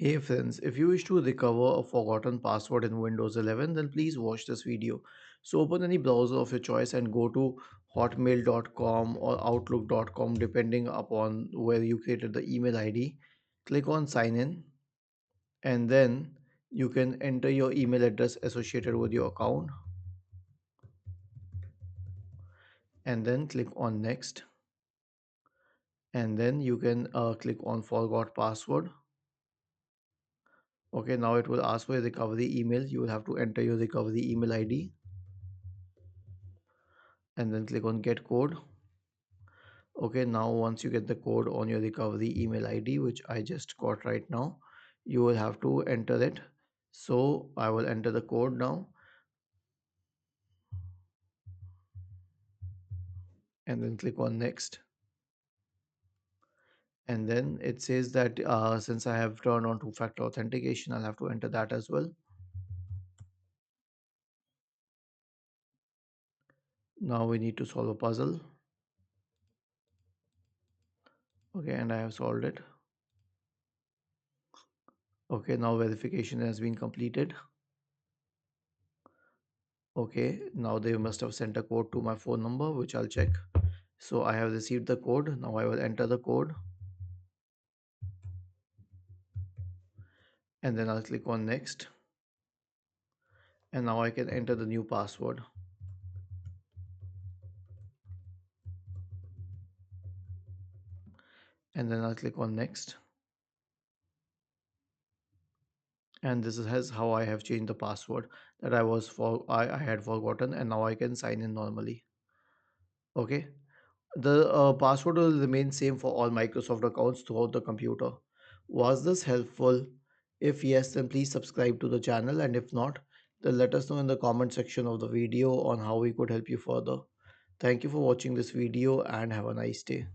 Hey friends, if you wish to recover a forgotten password in Windows 11, then please watch this video. So open any browser of your choice and go to hotmail.com or outlook.com depending upon where you created the email ID. Click on sign in and then you can enter your email address associated with your account and then click on next and then you can click on forgot password. Okay, now it will ask for a recovery email. You will have to enter your recovery email ID and then click on get code. Okay, now once you get the code on your recovery email ID, which I just got right now, you will have to enter it. So I will enter the code now and then click on next. And then it says that since I have turned on two-factor authentication, I'll have to enter that as well. Now we need to solve a puzzle. Okay, and I have solved it. Okay, now verification has been completed. Okay, now they must have sent a code to my phone number, which I'll check. So I have received the code. Now I will enter the code and then I'll click on next. And now I can enter the new password and then I'll click on next. And this is how I have changed the password that I had forgotten, and now I can sign in normally. Okay, the password will remain same for all Microsoft accounts throughout the computer. Was this helpful? If yes, then please subscribe to the channel, and if not, then let us know in the comment section of the video on how we could help you further. Thank you for watching this video and have a nice day.